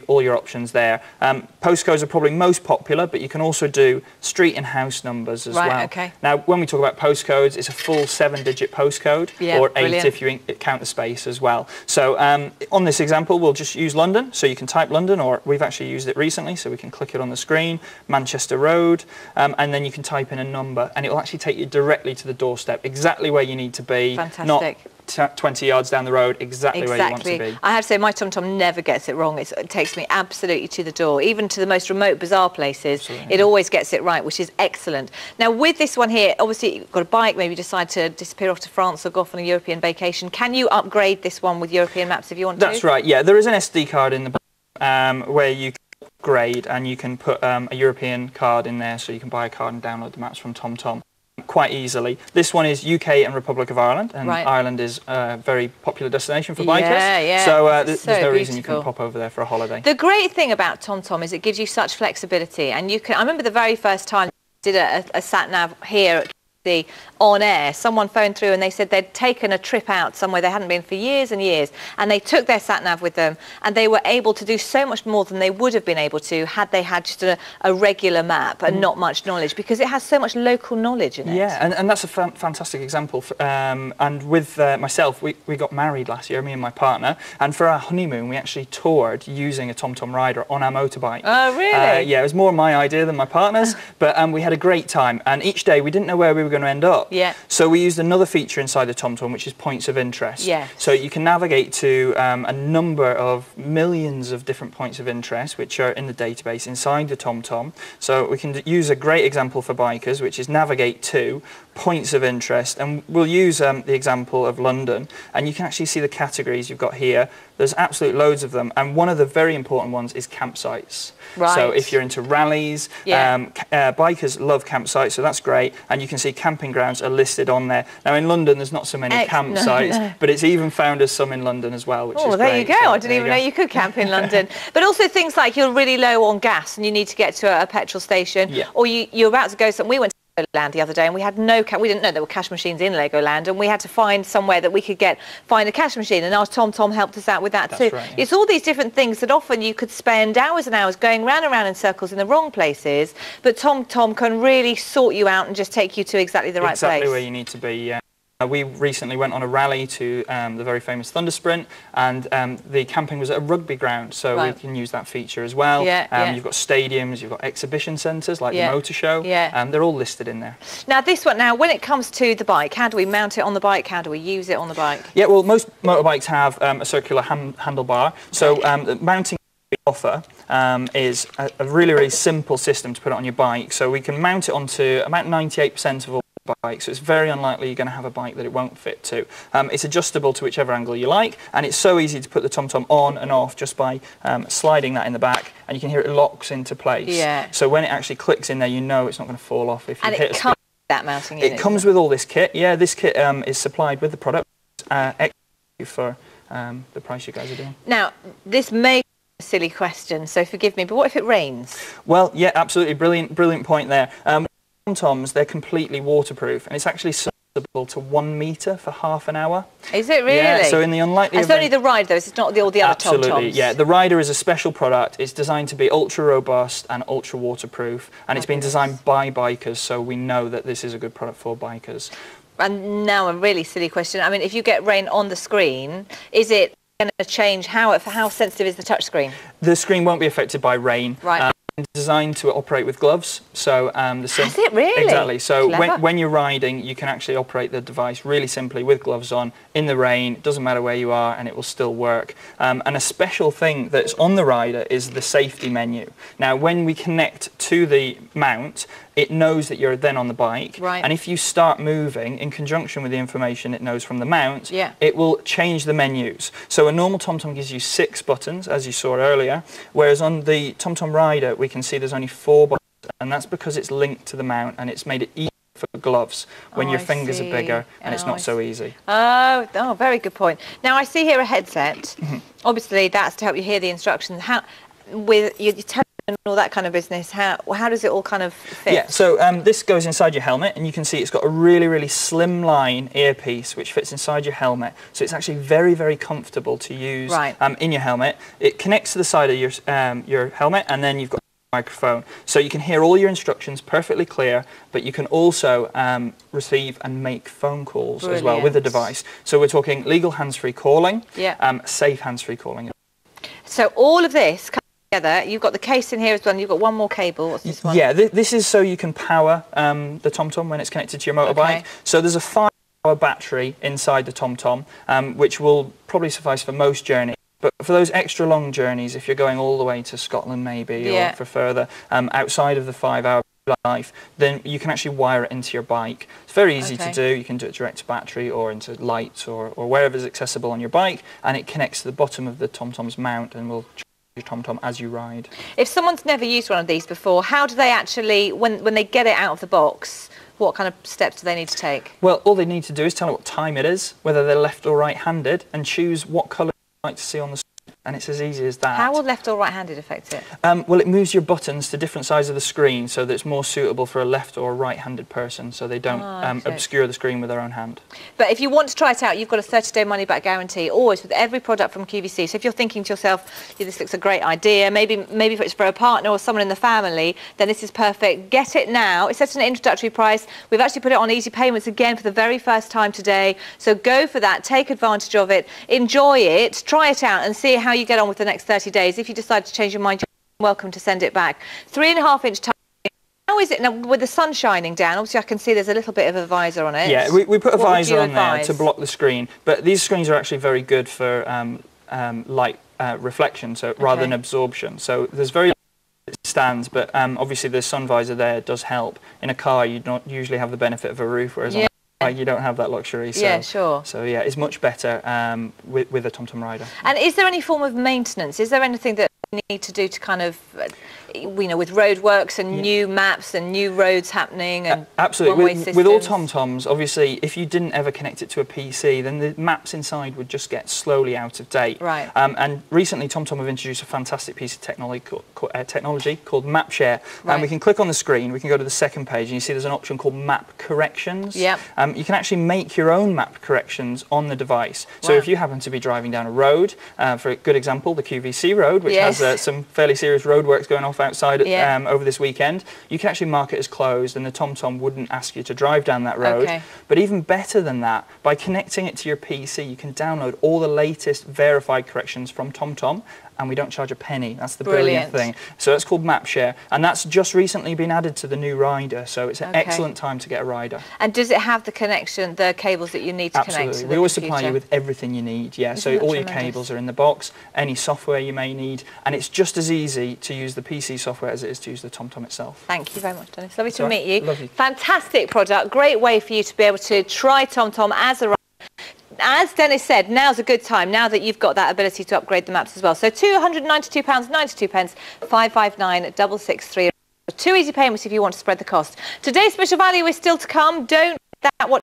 all your options there. Postcodes are probably most popular, but you can also do street and house numbers as well. Okay. Now, when we talk about postcodes, it's a full 7-digit postcode, or 8 if you count the space as well. So on this example, we'll just use London. So you can type London, or we've actually used it recently, so we can click it on the screen, Manchester Road, and then you can type in a number, and it will actually take you directly to the doorstep, exactly where you need to be. Fantastic. Not 20 yards down the road, exactly where you want to be. I have to say, my TomTom never gets it wrong. It takes me absolutely to the door, even to the most remote, bizarre places. Absolutely. It always gets it right, which is excellent. Now, with this one here, obviously, you've got a bike, maybe you decide to disappear off to France or go off on a European vacation. Can you upgrade this one with European maps if you want to? That's right, yeah. There is an SD card in the back where you can upgrade, and you can put a European card in there, so you can buy a card and download the maps from TomTom quite easily. This one is UK and Republic of Ireland, and Ireland is a very popular destination for bikers. So there's no reason you can pop over there for a holiday. The great thing about TomTom is it gives you such flexibility, and you can. I remember the very first time I did a sat nav here at QVC on air. Someone phoned through and they said they'd taken a trip out somewhere they hadn't been for years and years, and they took their sat nav with them, and they were able to do so much more than they would have been able to had they had just a regular map and not much knowledge, because it has so much local knowledge in it. Yeah, and that's a fantastic example. And with myself, we got married last year, me and my partner, and for our honeymoon we actually toured using a TomTom rider on our motorbike. Oh, really? Yeah, it was more my idea than my partner's, but we had a great time, and each day we didn't know where we were going to end up. Yeah. So we used another feature inside the TomTom, which is points of interest. Yeah. So you can navigate to a number of millions of different points of interest, which are in the database inside the TomTom. So we can use a great example for bikers, which is navigate to points of interest, and we'll use the example of London, and you can actually see the categories you've got here. There's absolute loads of them, and one of the very important ones is campsites. Right. So if you're into rallies, bikers love campsites, so that's great, and you can see camping grounds are listed on there. Now in London there's not so many campsites, but it's even found as some in London as well, which is great. There you go. So I didn't even know you could camp in London. But also things like you're really low on gas and you need to get to a petrol station, or you're about to go somewhere. We went to Legoland the other day, and we had we didn't know there were cash machines in Legoland, and we had to find somewhere that we could find a cash machine, and our TomTom helped us out with that too. Right, yeah. It's all these different things that often you could spend hours and hours going round and round in circles in the wrong places, but TomTom can really sort you out and just take you to exactly the right place. Exactly where you need to be, yeah. We recently went on a rally to the very famous Thunder Sprint, and the camping was at a rugby ground, so we can use that feature as well. You've got stadiums, you've got exhibition centres like the Motor Show, they're all listed in there. Now this one, when it comes to the bike, how do we mount it on the bike? How do we use it on the bike? Yeah, well, most motorbikes have a circular handlebar, so the mounting we offer is a really, really simple system to put it on your bike, so we can mount it onto about 98% of all bikes, so it's very unlikely you're going to have a bike that it won't fit to. It's adjustable to whichever angle you like, and it's so easy to put the TomTom on and off just by sliding that in the back, and you can hear it locks into place. Yeah. So when it actually clicks in there, you know it's not going to fall off if you hit a speed. That mounting unit. It comes with all this kit. Yeah, this kit is supplied with the product for the price you guys are doing. Now, this may be a silly question, so forgive me, but what if it rains? Well, yeah, absolutely, brilliant point there. TomToms, they're completely waterproof, and it's actually serviceable to 1 metre for half an hour. Is it really? Yeah, so in the unlikely event... It's only the ride, though, it's not all the other TomToms. Absolutely, yeah. The rider is a special product. It's designed to be ultra robust and ultra waterproof, and it's been designed by bikers, so we know that this is a good product for bikers. And now a really silly question. I mean, if you get rain on the screen, is it going to change how sensitive is the touch screen? The screen won't be affected by rain. Right. Designed to operate with gloves, so Has it really? Exactly. So when you're riding, you can actually operate the device really simply with gloves on in the rain. It doesn't matter where you are, and it will still work. And a special thing that's on the rider is the safety menu. Now, when we connect to the mount, it knows that you're then on the bike, and if you start moving in conjunction with the information it knows from the mount, it will change the menus. So a normal TomTom gives you 6 buttons, as you saw earlier, whereas on the TomTom Rider we can see there's only 4 buttons, and that's because it's linked to the mount, and it's made it easier for gloves when your fingers are bigger, and it's not so easy. Oh, very good point. Now I see here a headset. Obviously that's to help you hear the instructions. With you tell and all that kind of business, how does it all kind of fit? Yeah, so this goes inside your helmet, and you can see it's got a really, really slim line earpiece which fits inside your helmet. So it's actually very, very comfortable to use in your helmet. It connects to the side of your helmet, and then you've got a microphone. So you can hear all your instructions perfectly clear, but you can also receive and make phone calls as well with the device. So we're talking legal hands-free calling, safe hands-free calling. So all of this together, you've got the case in here as well, and you've got one more cable. What's this one? Yeah, this is so you can power the TomTom when it's connected to your motorbike. Okay. So there's a 5-hour battery inside the TomTom, which will probably suffice for most journeys. But for those extra long journeys, if you're going all the way to Scotland maybe, or for further, outside of the 5-hour life, then you can actually wire it into your bike. It's very easy to do. You can do it direct to battery or into lights or wherever is accessible on your bike, and it connects to the bottom of the TomTom's mount and will your TomTom as you ride. If someone's never used one of these before, how do they actually, when they get it out of the box, what kind of steps do they need to take? Well, all they need to do is tell it what time it is, whether they're left or right-handed, and choose what colour they'd like to see on the screen. And it's as easy as that. How will left or right-handed affect it? Well, it moves your buttons to different sides of the screen so that it's more suitable for a left or a right-handed person, so they don't obscure the screen with their own hand. But if you want to try it out, you've got a 30-day money-back guarantee, always with every product from QVC. So if you're thinking to yourself, this looks a great idea, maybe if it's for a partner or someone in the family, then this is perfect. Get it now. It's at an introductory price. We've actually put it on easy payments again for the very first time today. So go for that. Take advantage of it. Enjoy it. Try it out and see how you get on with the next 30 days. If you decide to change your mind, you're welcome to send it back. 3.5-inch touch. How is it now with the sun shining down? Obviously, I can see there's a little bit of a visor on it. Yeah, we put a visor on there to block the screen, but these screens are actually very good for light reflection, so rather than absorption. So there's very it stands, but obviously the sun visor there does help. In a car, you don't usually have the benefit of a roof, whereas on you don't have that luxury. So, So yeah, it's much better with a TomTom rider. And is there any form of maintenance? Is there anything that we need to do to kind of, with roadworks and new maps and new roads happening and absolutely. With all TomToms, obviously, if you didn't ever connect it to a PC, then the maps inside would just get slowly out of date. Right. And recently, TomTom have introduced a fantastic piece of technology called Map Share. And we can click on the screen, we can go to the second page, and you see there's an option called Map Corrections. Yep. You can actually make your own map corrections on the device. So if you happen to be driving down a road, for a good example, the QVC road, which has some fairly serious roadworks going off outside over this weekend, you can actually mark it as closed, and the TomTom wouldn't ask you to drive down that road. But even better than that, by connecting it to your PC, you can download all the latest verified corrections from TomTom, and we don't charge a penny. That's the brilliant thing. So that's called Map Share, and that's just recently been added to the new rider, so it's an excellent time to get a rider. And does it have the connection, the cables that you need to connect to the We always computer? supply you with everything you need, so all your cables are in the box, any software you may need, and it's just as easy to use the PC software as it is to use the TomTom itself. Thank you very much, Dennis. Lovely to meet you. Lovely. Fantastic product, great way for you to be able to try TomTom as a rider. As Dennis said, now's a good time, now that you've got that ability to upgrade the maps as well. So £292.92, 559-663. 2 easy payments if you want to spread the cost. Today's special value is still to come. Don't that what